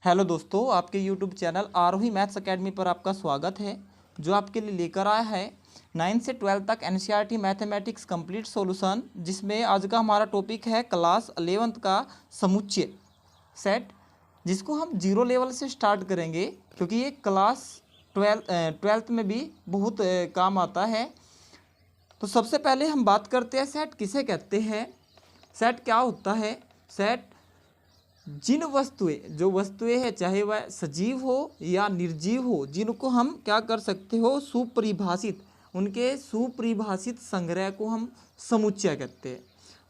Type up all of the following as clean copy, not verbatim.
Hello दोस्तों, आपके YouTube channel आरोही maths academy पर आपका स्वागत है। जो आपके लिए लेकर आया है 9 से 12 तक एनसीईआरटी मैथमेटिक्स कंप्लीट सॉल्यूशन, जिसमें आज का हमारा टॉपिक है क्लास 11th का समुच्चय सेट, जिसको हम जीरो लेवल से स्टार्ट करेंगे क्योंकि ये क्लास 12th में भी बहुत काम आता है। तो सबसे पहले हम बात करते हैं सेट किसे कहते हैं। सेट क्या होता है? सेट जिन जो वस्तुएं हैं, चाहे वह सजीव हो या निर्जीव हो, जिनको हम क्या कर सकते हो, सुपरिभाषित, उनके सुपरिभाषित संग्रह को हम समुच्चय कहते हैं।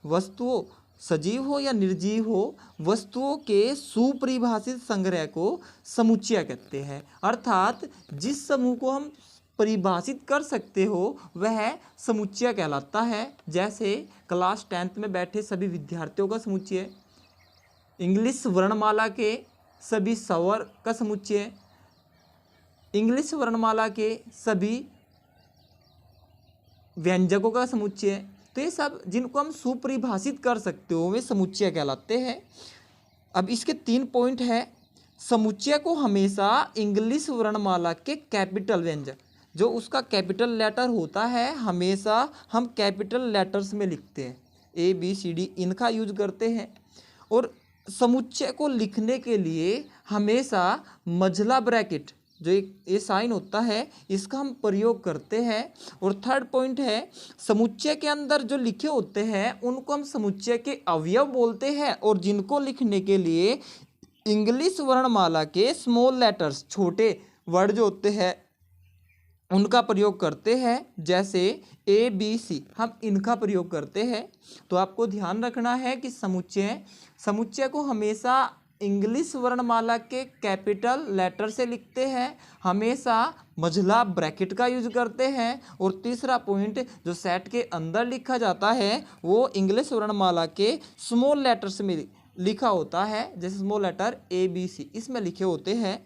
वस्तुओं सजीव हो या निर्जीव हो, वस्तुओं के सुपरिभाषित संग्रह को समुच्चय कहते हैं। अर्थात जिस समूह को हम परिभाषित कर सकते हो वह समुच्चय कहलाता है। जैसे क्लास 10th में बैठे सभी विद्यार्थियों का समुच्चय, इंग्लिश वर्णमाला के सभी स्वर का समुच्चय, इंग्लिश वर्णमाला के सभी व्यंजकों का समुच्चय। तो ये सब जिनको हम सुपरिभाषित कर सकते हो वे समुच्चय कहलाते हैं। अब इसके 3 पॉइंट है। समुच्चय को हमेशा इंग्लिश वर्णमाला के कैपिटल व्यंजक, जो उसका कैपिटल लेटर होता है, हमेशा हम कैपिटल लेटर्स में लिखते हैं। ABCD इनका यूज करते हैं। और समुच्चय को लिखने के लिए हमेशा मझला ब्रैकेट, जो एक ये साइन होता है, इसका हम प्रयोग करते हैं। और थर्ड पॉइंट है, समुच्चय के अंदर जो लिखे होते हैं उनको हम समुच्चय के अवयव बोलते हैं, और जिनको लिखने के लिए इंग्लिश वर्णमाला के स्मॉल लेटर्स, छोटे वर्ड जो होते हैं, उनका प्रयोग करते हैं। जैसे ABC, हम इनका प्रयोग करते हैं। तो आपको ध्यान रखना है कि समुच्चय को हमेशा इंग्लिश वर्णमाला के कैपिटल लेटर से लिखते हैं, हमेशा मझला ब्रैकेट का यूज करते हैं। और तीसरा पॉइंट, जो सेट के अंदर लिखा जाता है वो इंग्लिश वर्णमाला के स्मॉल लेटर्स में लिखा होता है, जैसे स्मॉल लेटर ABC इसमें लिखे होते हैं।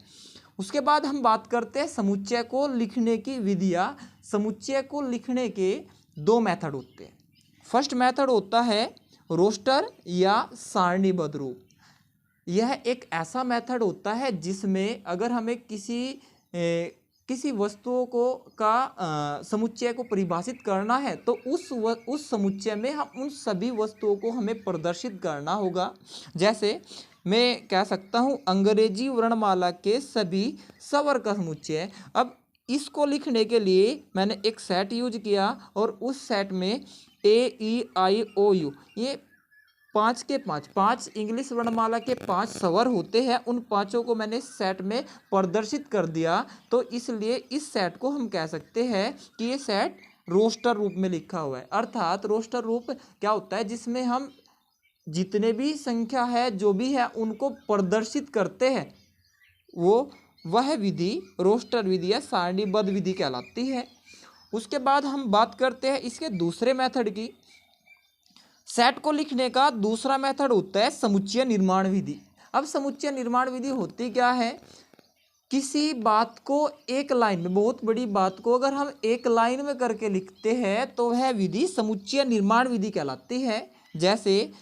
उसके बाद हम बात करते हैं समुच्चय को लिखने की विधियाँ। समुच्चय को लिखने के 2 मेथड होते हैं। फर्स्ट मेथड होता है रोस्टर या सारणीबद्ध रूप। यह एक ऐसा मेथड होता है जिसमें अगर हमें किसी वस्तुओं का समुच्चय को परिभाषित करना है तो उस समुच्चय में हम उन सभी वस्तुओं को हमें प्रदर्शित करना होगा। जैसे मैं कह सकता हूँ अंग्रेजी वर्णमाला के सभी स्वर का समुच्चय। अब इसको लिखने के लिए मैंने एक सेट यूज किया, और उस सेट में AEIOU, ये 5 के 5 इंग्लिश वर्णमाला के 5 स्वर होते हैं, उन पांचों को मैंने सेट में प्रदर्शित कर दिया। तो इसलिए इस सेट को हम कह सकते हैं कि ये सेट रोस्टर रूप में लिखा हुआ है। अर्थात रोस्टर रूप क्या होता है, जिसमें हम जितने भी संख्या है, जो भी है, उनको प्रदर्शित करते हैं, वह विधि रोस्टर विधि या सारणीबद्ध विधि कहलाती है। उसके बाद हम बात करते हैं इसके दूसरे मेथड की। सेट को लिखने का दूसरा मेथड होता है समुच्चय निर्माण विधि। अब समुच्चय निर्माण विधि होती क्या है? किसी बात को एक लाइन में, बहुत बड़ी बात को अगर हम एक लाइन में करके लिखते हैं तो वह विधि समुच्चय निर्माण विधि कहलाती है। जैसे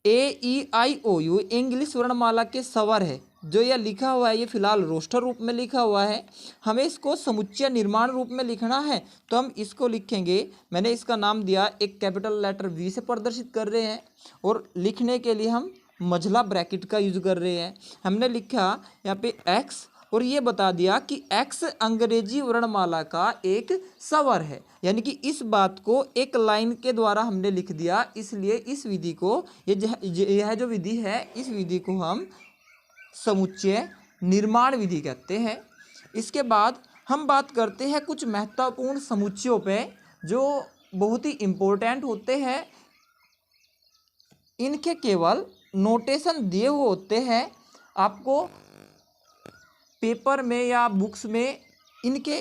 AEIOU इंग्लिश वर्णमाला के स्वर है, जो यह लिखा हुआ है, ये फिलहाल रोस्टर रूप में लिखा हुआ है। हमें इसको समुच्चय निर्माण रूप में लिखना है तो हम इसको लिखेंगे, मैंने इसका नाम दिया, एक कैपिटल लेटर V से प्रदर्शित कर रहे हैं, और लिखने के लिए हम मझला ब्रैकेट का यूज कर रहे हैं। हमने लिखा यहाँ पे X, और ये बता दिया कि X अंग्रेजी वर्णमाला का एक स्वर है, यानी कि इस बात को एक लाइन के द्वारा हमने लिख दिया। इसलिए इस विधि को, यह जो विधि है, इस विधि को हम समुच्चय निर्माण विधि कहते हैं। इसके बाद हम बात करते हैं कुछ महत्वपूर्ण समुच्चयों पे जो बहुत ही इम्पोर्टेंट होते हैं। इनके केवल नोटेशन दिए हुए होते हैं। आपको पेपर में या बुक्स में इनके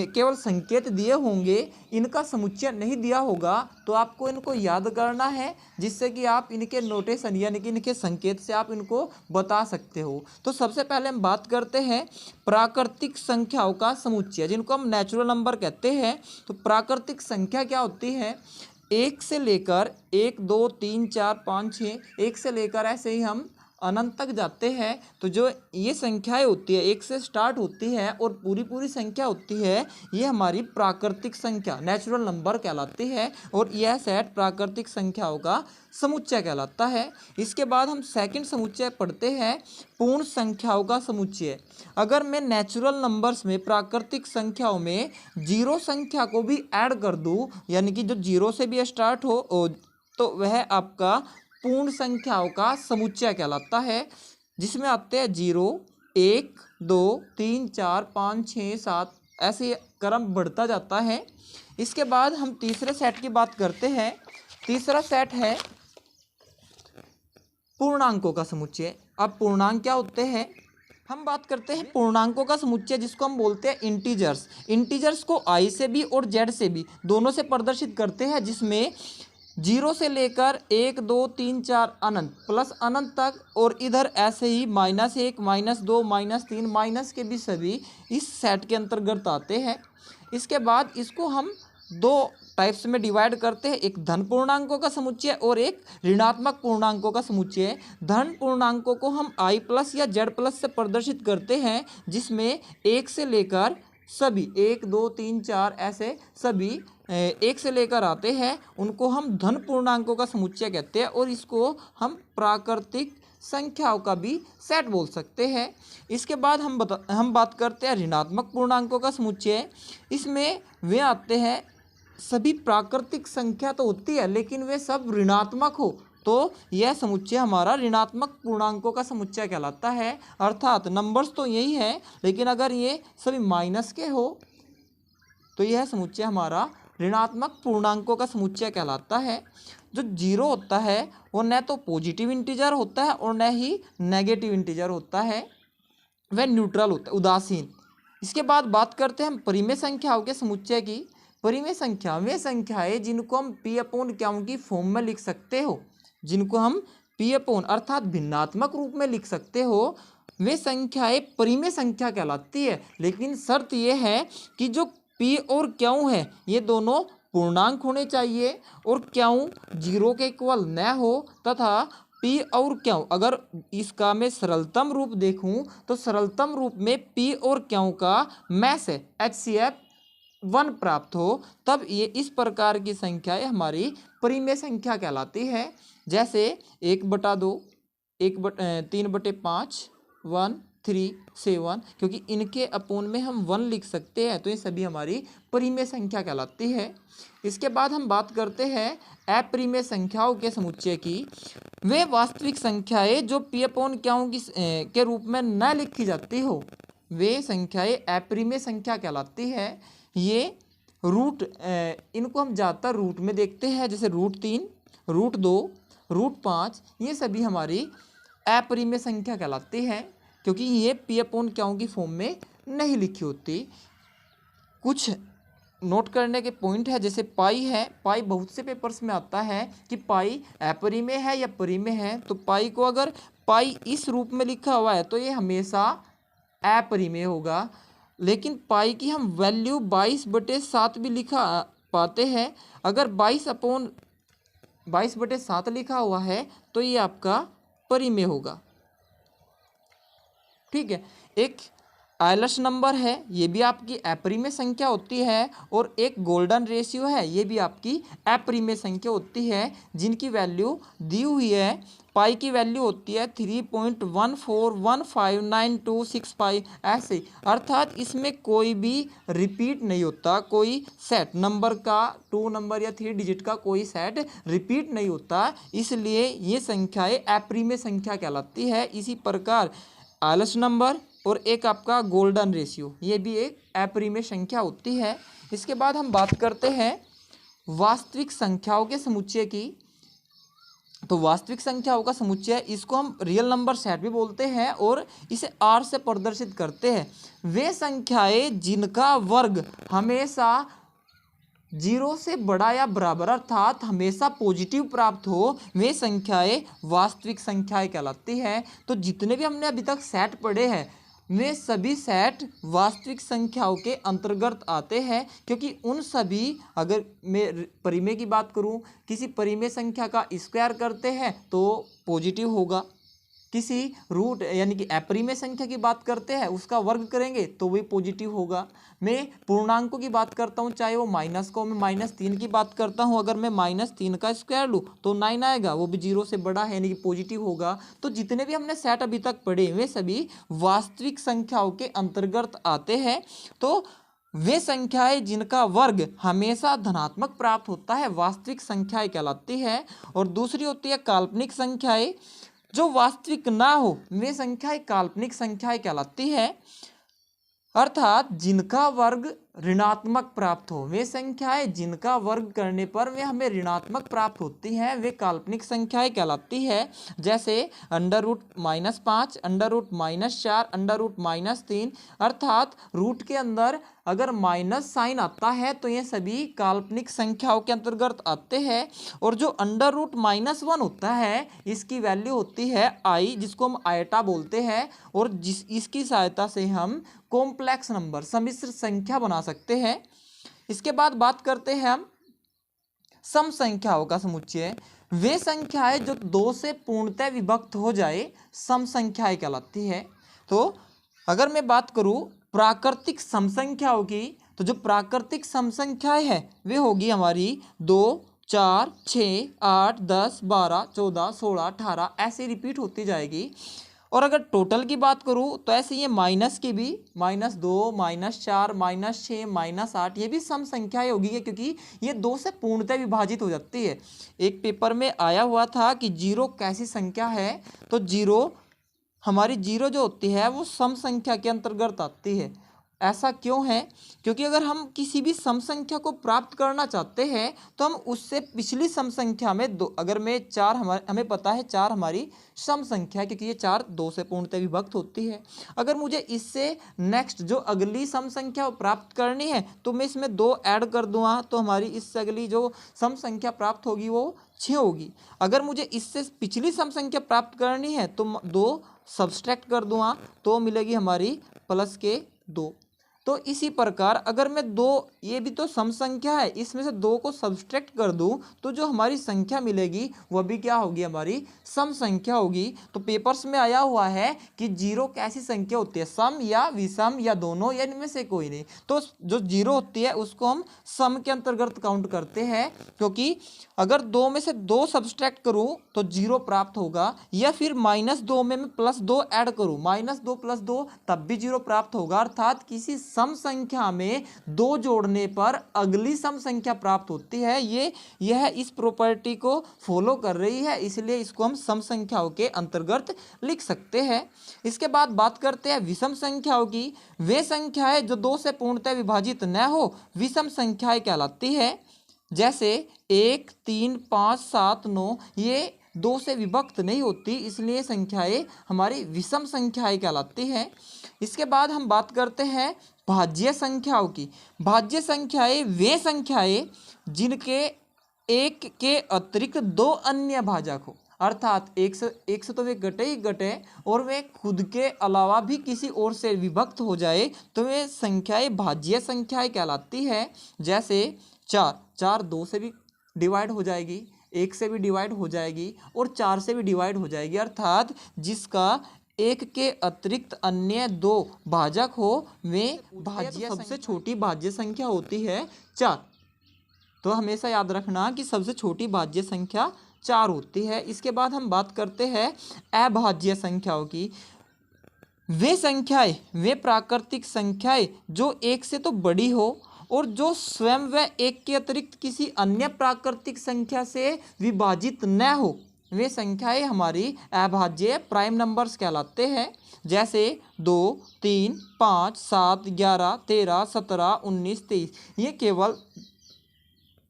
केवल संकेत दिए होंगे, इनका समुच्चय नहीं दिया होगा, तो आपको इनको याद करना है, जिससे कि आप इनके नोटेशन यानी कि इनके संकेत से आप इनको बता सकते हो। तो सबसे पहले हम बात करते हैं प्राकृतिक संख्याओं का समुच्चय, जिनको हम नेचुरल नंबर कहते हैं। तो प्राकृतिक संख्या क्या होती है? 1 से लेकर 1 2 3 4 5 6, 1 से लेकर ऐसे ही हम अनंत तक जाते हैं तो जो ये संख्याएं होती है, एक से स्टार्ट होती है और पूरी पूरी संख्या होती है, ये हमारी प्राकृतिक संख्या नेचुरल नंबर कहलाती है और यह सेट प्राकृतिक संख्याओं का समुच्चय कहलाता है। इसके बाद हम सेकंड समुच्चय पढ़ते हैं, पूर्ण संख्याओं का समुच्चय। अगर मैं नेचुरल नंबर्स में प्राकृतिक संख्याओं में जीरो संख्या को भी ऐड कर दूं, यानी कि जो जीरो से भी स्टार्ट हो तो वह आपका पूर्ण संख्याओं का समुच्चय कहलाता है, जिसमें आते हैं 0, 1, 2, 3, 4, 5, 6, 7, ऐसे क्रम बढ़ता जाता है। इसके बाद हम तीसरे सेट की बात करते हैं। तीसरा सेट है पूर्णांकों का समुच्चय। अब पूर्णांक क्या होते हैं, हम बात करते हैं पूर्णांकों का समुच्चय, जिसको हम बोलते हैं इंटीजर्स। इंटीजर्स को आई से भी और जेड से भी दोनों से प्रदर्शित करते हैं, जिसमें 0 से लेकर 1, 2, 3, 4 अनंत प्लस अनंत तक, और इधर ऐसे ही -1, -2, -3 माइनस के भी सभी इस सेट के अंतर्गत आते हैं। इसके बाद इसको हम दो टाइप्स में डिवाइड करते हैं, एक धन पूर्णांकों का समुच्चय और एक ऋणात्मक पूर्णांकों का समुच्चय। धन पूर्णांकों को हम i प्लस या z प्लस से प्रदर्शित करते हैं, जिसमें 1 से लेकर सभी 1, 2, 3, 4 ऐसे सभी 1 से लेकर आते हैं, उनको हम धन पूर्णांकों का समुच्चय कहते हैं और इसको हम प्राकृतिक संख्याओं का भी सेट बोल सकते हैं। इसके बाद हम बात करते हैं ऋणात्मक पूर्णांकों का समुच्चय। इसमें वे आते हैं, सभी प्राकृतिक संख्या तो होती है लेकिन वे सब ऋणात्मक हो, तो यह समुच्चय हमारा ऋणात्मक पूर्णांकों का समुच्चय कहलाता है। अर्थात नंबर्स तो यही है, लेकिन अगर ये सभी माइनस के हो तो यह समुच्चय हमारा ऋणात्मक पूर्णांकों का समुच्चय कहलाता है। जो जीरो होता है वो न तो पॉजिटिव इंटीजर होता है और न ही नेगेटिव इंटीजर होता है, वह न्यूट्रल होता है, उदासीन। इसके बाद बात करते हैं हम परिमेय संख्याओं के समुच्चय की। परिमेय संख्या वे संख्याएं जिनको हम पी अपॉन क्यू की फॉर्म में लिख सकते हो, जिनको हम पी अपॉन अर्थात भिन्नात्मक रूप में लिख सकते हो, वे संख्याएं परिमेय संख्या कहलाती है। लेकिन शर्त यह है कि जो पी और क्यू है ये दोनों पूर्णांक होने चाहिए और क्यू 0 के इक्वल न हो, तथा पी और क्यू अगर इसका मैं सरलतम रूप देखूं तो सरलतम रूप में पी और क्यू का मैस है HCF 1 प्राप्त हो, तब ये इस प्रकार की संख्याएं हमारी परिमेय संख्या कहलाती है। जैसे 1/2, 3/5, 1, 3, 7, क्योंकि इनके अपोन में हम 1 लिख सकते हैं, तो ये सभी हमारी परिमेय संख्या कहलाती है। इसके बाद हम बात करते हैं अपरिमेय संख्याओं के समुच्चय की। वे वास्तविक संख्याएं जो पी अपॉन क्यू की के रूप में न लिखी जाती हो, वे संख्याएं अपरिमेय संख्या कहलाती है। ये रूट इनको हम ज़्यादातर रूट में देखते हैं, जैसे √3, √2, √5, ये सभी हमारी अपरिमेय संख्या कहलाती है, क्योंकि ये पी अपॉन क्यू की फॉर्म में नहीं लिखी होती। कुछ नोट करने के पॉइंट है, जैसे पाई है, पाई बहुत से पेपर्स में आता है कि पाई अपरिमेय है या परिमेय है, तो पाई को अगर पाई इस रूप में लिखा हुआ है तो ये हमेशा अपरिमेय होगा। लेकिन पाई की हम वैल्यू 22/7 भी लिखा पाते हैं, अगर 22/7 लिखा हुआ है तो ये आपका परिमेय होगा। ठीक है, एक आइलस नंबर है, ये भी आपकी अपरिमेय संख्या होती है, और एक गोल्डन रेशियो है, ये भी आपकी अपरिमेय संख्या होती है, जिनकी वैल्यू दी हुई है। पाई की वैल्यू होती है 3.14159265 ऐसे, अर्थात इसमें कोई भी रिपीट नहीं होता, कोई सेट नंबर का 2 नंबर या 3 डिजिट का कोई सेट रिपीट नहीं होता, इसलिए ये संख्याएं अपरिमेय संख्या कहलाती है। इसी प्रकार आइलस नंबर और एक आपका गोल्डन रेशियो, ये भी एक अपरिमेय संख्या होती है। इसके बाद हम बात करते हैं वास्तविक संख्याओं के समुच्चय की। तो वास्तविक संख्याओं का समुच्चय, इसको हम रियल नंबर सेट भी बोलते हैं और इसे R से प्रदर्शित करते हैं। वे संख्याएं जिनका वर्ग हमेशा 0 से बड़ा या बराबर अर्थात हमेशा पॉजिटिव प्राप्त हो, वे संख्याएं वास्तविक संख्याएं कहलाती हैं। तो जितने भी हमने अभी तक सेट पढ़े हैं वे सभी सेट वास्तविक संख्याओं के अंतर्गत आते हैं, क्योंकि उन सभी, अगर मैं परिमेय की बात करूं, किसी परिमेय संख्या का स्क्वायर करते हैं तो पॉजिटिव होगा, किसी रूट यानी कि अपरिमेय संख्या की बात करते हैं उसका वर्ग करेंगे तो वही पॉजिटिव होगा। मैं पूर्णांकों की बात करता हूँ चाहे वो माइनस का हो, मैं -3 की बात करता हूँ, अगर मैं -3 का स्क्वायर लूँ तो 9 आएगा, वो भी 0 से बड़ा है यानी कि पॉजिटिव होगा। तो जितने भी हमने सेट अभी तक पढ़े वे सभी वास्तविक संख्याओं के अंतर्गत आते हैं। तो वे संख्याएं जिनका वर्ग हमेशा धनात्मक प्राप्त होता है वास्तविक संख्याएं कहलाती है। और दूसरी होती है काल्पनिक संख्याएं, जो वास्तविक ना हो वे संख्याएं काल्पनिक संख्याएं कहलाती है, अर्थात जिनका वर्ग ऋणात्मक प्राप्त हो। वे संख्याएं जिनका वर्ग करने पर वे हमें ऋणात्मक प्राप्त होती हैं वे काल्पनिक संख्याएं कहलाती है। जैसे √-5, √-4, √-3, अर्थात रूट के अंदर अगर माइनस साइन आता है तो ये सभी काल्पनिक संख्याओं के अंतर्गत आते हैं। और जो √-1 होता है इसकी वैल्यू होती है i, जिसको हम आयटा बोलते हैं, और इसकी सहायता से हम कॉम्प्लेक्स नंबर सम्मिश्र संख्या बना सकते हैं। इसके बाद बात करते हैं हम सम संख्याओं का समुच्चय। वे संख्याएं जो 2 से पूर्णतः विभक्त हो जाए सम संख्याएं कहलाती है। तो अगर मैं बात करूं प्राकृतिक सम संख्याओं की, तो जो प्राकृतिक सम संख्याएं है वे होगी हमारी 2, 4, 6, 8, 10, 12, 14, 16, 18 ऐसे रिपीट होती जाएगी। और अगर टोटल की बात करूँ तो ऐसे ये माइनस की भी -2, -4, -6, -8 ये भी सम संख्याएं होगी, क्योंकि ये 2 से पूर्णतः विभाजित हो जाती है। एक पेपर में आया हुआ था कि जीरो कैसी संख्या है, तो हमारी जीरो जो होती है वो सम संख्या के अंतर्गत आती है। ऐसा क्यों है? क्योंकि अगर हम किसी भी सम संख्या को प्राप्त करना चाहते हैं तो हम उससे पिछली सम संख्या में दो, अगर मैं 4 हमें पता है 4 हमारी सम संख्या है क्योंकि ये 4 2 से पूर्णतः विभक्त होती है। अगर मुझे इससे नेक्स्ट जो अगली सम संख्या प्राप्त करनी है तो मैं इसमें 2 ऐड कर दूंगा तो हमारी इससे अगली जो सम संख्या प्राप्त होगी वो 6 होगी। अगर मुझे इससे पिछली सम संख्या प्राप्त करनी है तो 2 सब्सट्रैक्ट कर दूंगा तो मिलेगी हमारी +2। तो इसी प्रकार अगर मैं 2, ये भी तो सम संख्या है, इसमें से 2 को सब्सट्रैक्ट कर दूं तो जो हमारी संख्या मिलेगी वह भी क्या होगी, हमारी सम संख्या होगी। तो पेपर्स में आया हुआ है कि जीरो कैसी संख्या होती है, सम या विषम या दोनों या इनमें से कोई नहीं। तो जो जीरो होती है उसको हम सम के अंतर्गत काउंट करते हैं, क्योंकि अगर 2 में से 2 सब्सट्रैक्ट करूं तो 0 प्राप्त होगा, या फिर -2 में मैं +2 ऐड करूं -2 + 2 तब भी 0 प्राप्त होगा। अर्थात किसी सम संख्या में 2 जोड़ने पर अगली सम संख्या प्राप्त होती है। यह इस प्रॉपर्टी को फॉलो कर रही है, इसलिए इसको हम सम संख्याओं के अंतर्गत लिख सकते हैं। इसके बाद बात करते हैं विषम संख्याओं की। वे संख्याएं जो 2 से पूर्णतः विभाजित न हो विषम संख्याएं कहलाती है। जैसे 1, 3, 5, 7, 9 ये 2 से विभक्त नहीं होती, इसलिए संख्याएं हमारी विषम संख्याएं कहलाती हैं। इसके बाद हम बात करते हैं भाज्य संख्याओं की। भाज्य संख्याएं वे संख्याएं जिनके एक के अतिरिक्त 2 अन्य भाजक हो, अर्थात एक से तो वे घटे ही घटे और वे खुद के अलावा भी किसी और से विभक्त हो जाए तो वे संख्याएं भाज्य संख्याएं कहलाती है। जैसे 4 2 से भी डिवाइड हो जाएगी, 1 से भी डिवाइड हो जाएगी और 4 से भी डिवाइड हो जाएगी, अर्थात जिसका एक के अतिरिक्त अन्य 2 भाजक हो वे भाज्य। सबसे छोटी भाज्य संख्या होती है 4, तो हमेशा याद रखना कि सबसे छोटी भाज्य संख्या 4 होती है। इसके बाद हम बात करते हैं अभाज्य संख्याओं की। वे संख्याएं वे प्राकृतिक संख्याएं जो 1 से तो बड़ी हो और जो स्वयं व 1 के अतिरिक्त किसी अन्य प्राकृतिक संख्या से विभाजित न हो वे संख्याएं हमारी अभाज्य प्राइम नंबर्स कहलाते हैं। जैसे 2, 3, 5, 7, 11, 13, 17, 19, 23 ये केवल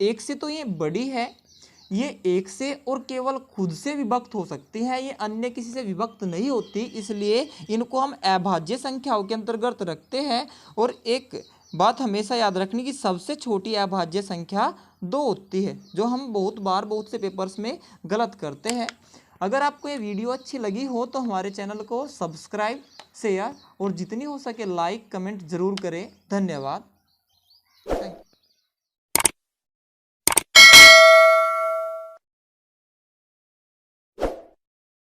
1 से तो ये बड़ी है, ये 1 से और केवल खुद से विभक्त हो सकती है, ये अन्य किसी से विभक्त नहीं होती, इसलिए इनको हम अभाज्य संख्याओं के अंतर्गत रखते हैं। और एक बात हमेशा याद रखनी कि सबसे छोटी अभाज्य संख्या 2 होती है, जो हम बहुत से पेपर्स में गलत करते हैं। अगर आपको ये वीडियो अच्छी लगी हो तो हमारे चैनल को सब्सक्राइब, शेयर और जितनी हो सके लाइक कमेंट ज़रूर करें। धन्यवाद।